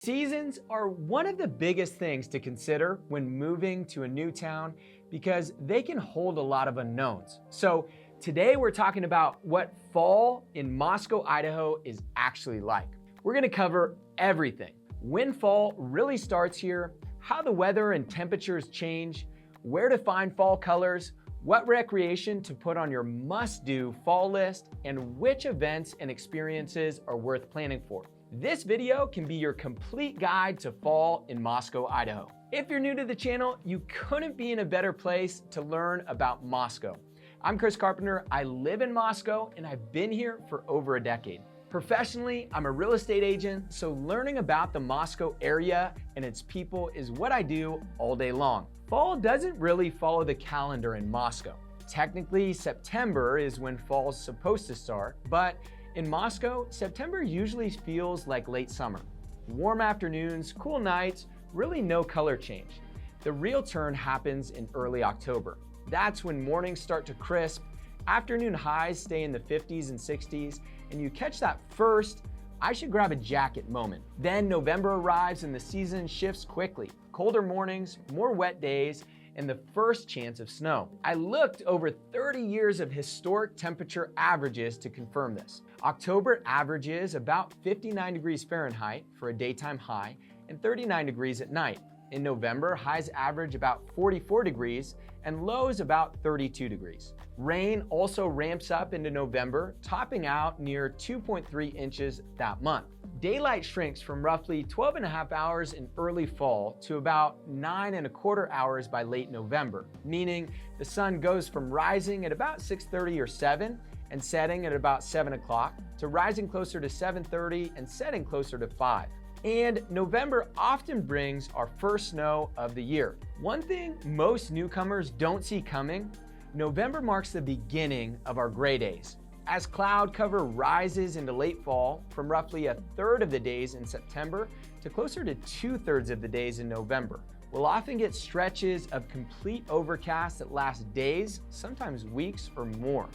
Seasons are one of the biggest things to consider when moving to a new town because they can hold a lot of unknowns. So today we're talking about what fall in Moscow, Idaho is actually like. We're gonna cover everything. When fall really starts here, how the weather and temperatures change, where to find fall colors, what recreation to put on your must-do fall list, and which events and experiences are worth planning for. This video can be your complete guide to fall in Moscow, Idaho. If you're new to the channel, you couldn't be in a better place to learn about Moscow. I'm Chris Carpenter, I live in Moscow, and I've been here for over a decade. Professionally, I'm a real estate agent, so learning about the Moscow area and its people is what I do all day long. Fall doesn't really follow the calendar in Moscow. Technically, September is when fall's supposed to start, but in Moscow, September usually feels like late summer. Warm afternoons, cool nights, really no color change. The real turn happens in early October. That's when mornings start to crisp, afternoon highs stay in the 50s and 60s, and you catch that first, I should grab a jacket moment. Then November arrives and the season shifts quickly. Colder mornings, more wet days, and the first chance of snow. I looked over 30 years of historic temperature averages to confirm this. October averages about 59 degrees Fahrenheit for a daytime high and 39 degrees at night. In November, highs average about 44 degrees and lows about 32 degrees. Rain also ramps up into November, topping out near 2.3 inches that month. Daylight shrinks from roughly 12.5 hours in early fall to about 9.25 hours by late November, meaning the sun goes from rising at about 6:30 or 7 and setting at about 7 o'clock to rising closer to 7:30 and setting closer to 5. And November often brings our first snow of the year. One thing most newcomers don't see coming, November marks the beginning of our gray days. As cloud cover rises into late fall, from roughly a third of the days in September to closer to 2/3 of the days in November, we'll often get stretches of complete overcast that last days, sometimes weeks or more.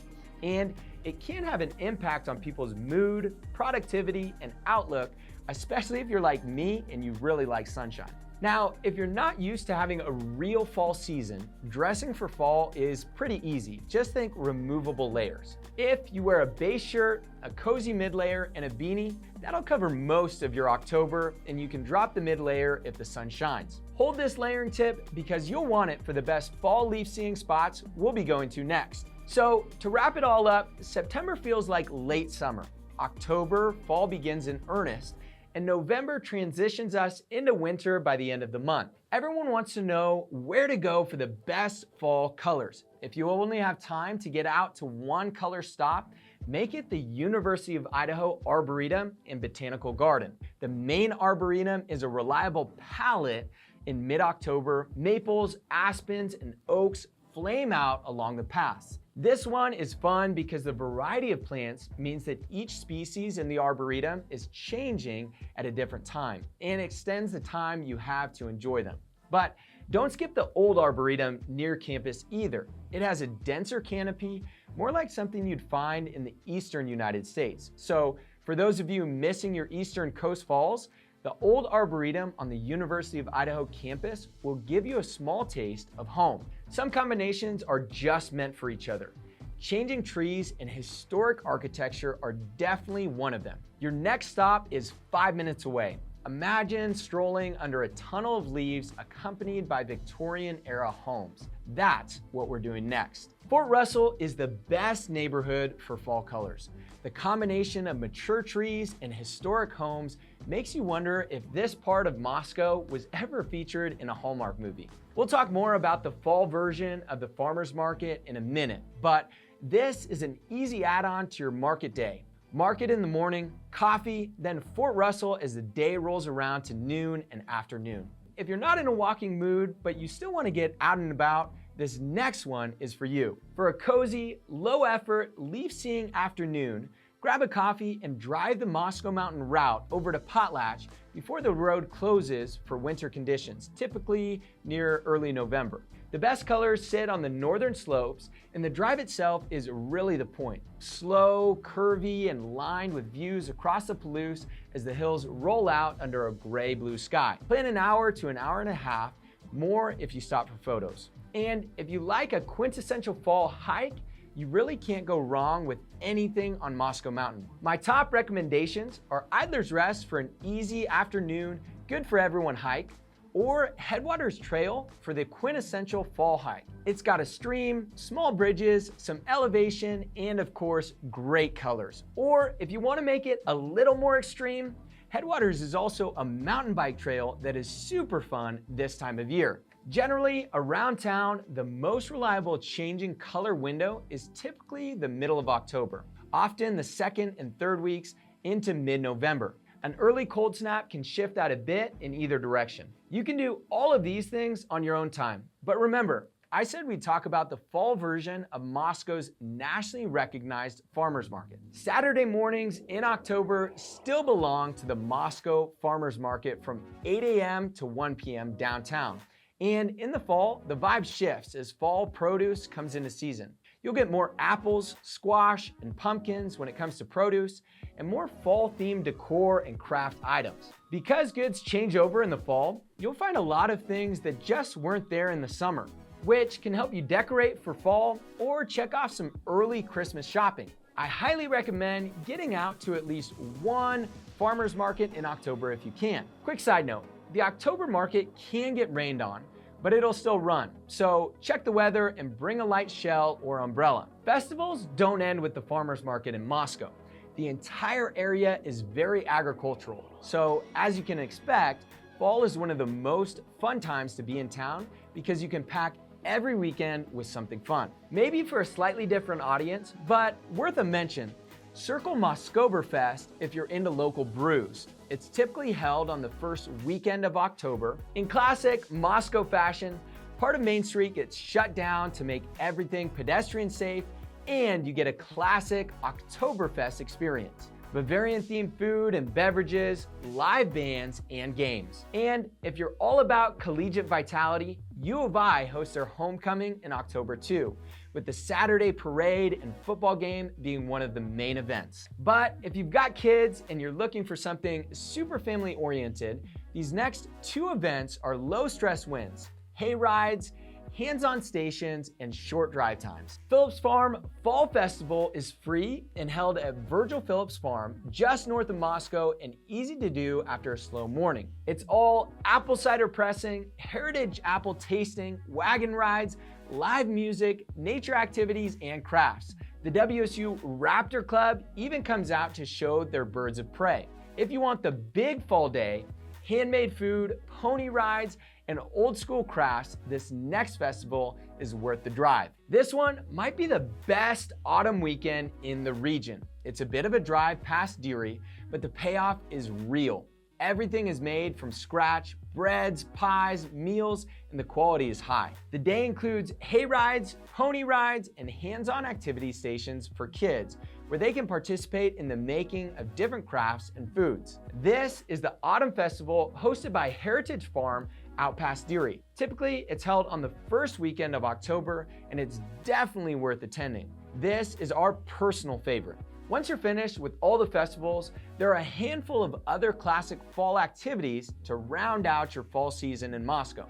And it can have an impact on people's mood, productivity, and outlook, especially if you're like me and you really like sunshine. Now, if you're not used to having a real fall season, dressing for fall is pretty easy. Just think removable layers. If you wear a base shirt, a cozy mid layer, and a beanie, that'll cover most of your October, and you can drop the mid layer if the sun shines. Hold this layering tip because you'll want it for the best fall leaf seeing spots we'll be going to next. So to wrap it all up, September feels like late summer. October, fall begins in earnest, and November transitions us into winter by the end of the month. Everyone wants to know where to go for the best fall colors. If you only have time to get out to one color stop, make it the University of Idaho Arboretum and Botanical Garden. The main arboretum is a reliable palette in mid-October. Maples, aspens, and oaks flame out along the paths. This one is fun because the variety of plants means that each species in the arboretum is changing at a different time and extends the time you have to enjoy them. But don't skip the old arboretum near campus either. It has a denser canopy, more like something you'd find in the eastern United States. So for those of you missing your eastern coast falls, the old arboretum on the University of Idaho campus will give you a small taste of home. Some combinations are just meant for each other. Changing trees and historic architecture are definitely one of them. Your next stop is 5 minutes away. Imagine strolling under a tunnel of leaves accompanied by Victorian-era homes. That's what we're doing next. Fort Russell is the best neighborhood for fall colors. The combination of mature trees and historic homes makes you wonder if this part of Moscow was ever featured in a Hallmark movie. We'll talk more about the fall version of the farmers market in a minute, but this is an easy add-on to your market day. Market in the morning, coffee, then Fort Russell as the day rolls around to noon and afternoon. If you're not in a walking mood, but you still want to get out and about, this next one is for you. For a cozy, low-effort, leaf-seeing afternoon, grab a coffee and drive the Moscow Mountain route over to Potlatch before the road closes for winter conditions, typically near early November. The best colors sit on the northern slopes, and the drive itself is really the point. Slow, curvy, and lined with views across the Palouse as the hills roll out under a gray-blue sky. Plan an hour to an hour and a half, more if you stop for photos. And if you like a quintessential fall hike, you really can't go wrong with anything on Moscow Mountain. My top recommendations are Idler's Rest for an easy afternoon, good for everyone hike, or Headwaters Trail for the quintessential fall hike. It's got a stream, small bridges, some elevation, and of course, great colors. Or if you want to make it a little more extreme, Headwaters is also a mountain bike trail that is super fun this time of year. Generally, around town, the most reliable changing color window is typically the middle of October, often the second and third weeks into mid-November. An early cold snap can shift that a bit in either direction. You can do all of these things on your own time. But remember, I said we'd talk about the fall version of Moscow's nationally recognized farmers market. Saturday mornings in October still belong to the Moscow Farmers Market from 8 a.m. to 1 p.m. downtown. And in the fall, the vibe shifts as fall produce comes into season. You'll get more apples, squash, and pumpkins when it comes to produce, and more fall-themed decor and craft items. Because goods change over in the fall, you'll find a lot of things that just weren't there in the summer, which can help you decorate for fall or check off some early Christmas shopping. I highly recommend getting out to at least one farmer's market in October if you can. Quick side note, the October market can get rained on, but it'll still run. So check the weather and bring a light shell or umbrella. Festivals don't end with the farmers market in Moscow. The entire area is very agricultural. So as you can expect, fall is one of the most fun times to be in town because you can pack every weekend with something fun. Maybe for a slightly different audience, but worth a mention, circle Moskowberfest if you're into local brews. It's typically held on the first weekend of October. In classic Moscow fashion, part of Main Street gets shut down to make everything pedestrian safe, and you get a classic Oktoberfest experience. Bavarian-themed food and beverages, live bands, and games. And if you're all about collegiate vitality, U of I hosts their homecoming in October too, with the Saturday parade and football game being one of the main events. But if you've got kids and you're looking for something super family-oriented, these next two events are low-stress wins: hay rides, hands-on stations, and short drive times. Phillips Farm Fall Festival is free and held at Virgil Phillips Farm, just north of Moscow, and easy to do after a slow morning. It's all apple cider pressing, heritage apple tasting, wagon rides, live music, nature activities, and crafts. The WSU Raptor Club even comes out to show their birds of prey. If you want the big fall day, handmade food, pony rides, and old school crafts, this next festival is worth the drive. This one might be the best autumn weekend in the region. It's a bit of a drive past Deary, but the payoff is real. Everything is made from scratch: breads, pies, meals, and the quality is high. The day includes hay rides, pony rides, and hands-on activity stations for kids, where they can participate in the making of different crafts and foods. This is the Autumn Festival hosted by Heritage Farm out past Deary. Typically, it's held on the first weekend of October, and it's definitely worth attending. This is our personal favorite. Once you're finished with all the festivals, there are a handful of other classic fall activities to round out your fall season in Moscow.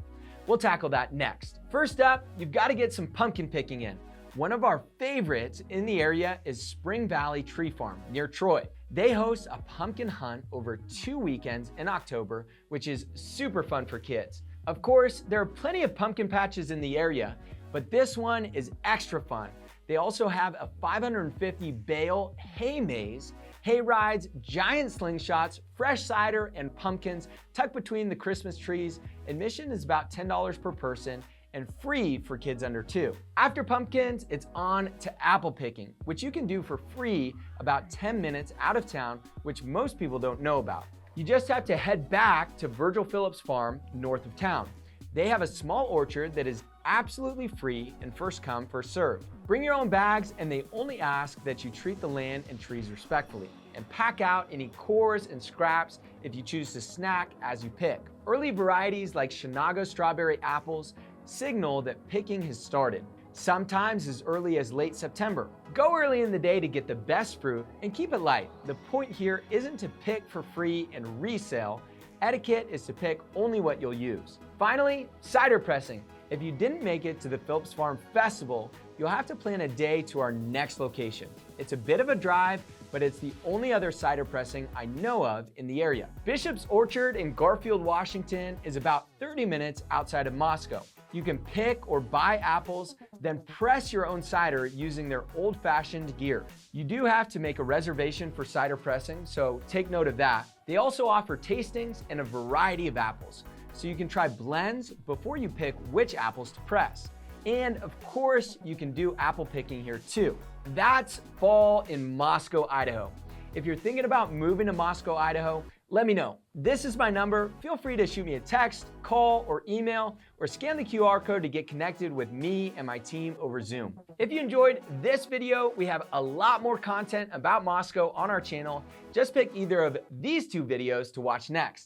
We'll tackle that next. First up, you've got to get some pumpkin picking in. One of our favorites in the area is Spring Valley Tree Farm near Troy. They host a pumpkin hunt over 2 weekends in October, which is super fun for kids. Of course, there are plenty of pumpkin patches in the area, but this one is extra fun. They also have a 550 bale hay maze, hay rides, giant slingshots, fresh cider, and pumpkins tucked between the Christmas trees. Admission is about $10 per person and free for kids under 2. After pumpkins, it's on to apple picking, which you can do for free about 10 minutes out of town, which most people don't know about. You just have to head back to Virgil Phillips Farm north of town. They have a small orchard that is absolutely free and first come, first served. Bring your own bags, and they only ask that you treat the land and trees respectfully. and pack out any cores and scraps if you choose to snack as you pick. Early varieties like Shinaga strawberry apples signal that picking has started, sometimes as early as late September. Go early in the day to get the best fruit and keep it light. The point here isn't to pick for free and resell. Etiquette is to pick only what you'll use. Finally, cider pressing. If you didn't make it to the Phillips Farm Festival, you'll have to plan a day to our next location. It's a bit of a drive, but it's the only other cider pressing I know of in the area. Bishop's Orchard in Garfield, Washington is about 30 minutes outside of Moscow. You can pick or buy apples, then press your own cider using their old-fashioned gear. You do have to make a reservation for cider pressing, so take note of that. They also offer tastings and a variety of apples, so you can try blends before you pick which apples to press. And of course, you can do apple picking here too. That's fall in Moscow, Idaho. If you're thinking about moving to Moscow, Idaho, let me know. This is my number. Feel free to shoot me a text, call, or email, or scan the QR code to get connected with me and my team over Zoom. If you enjoyed this video, we have a lot more content about Moscow on our channel. Just pick either of these two videos to watch next.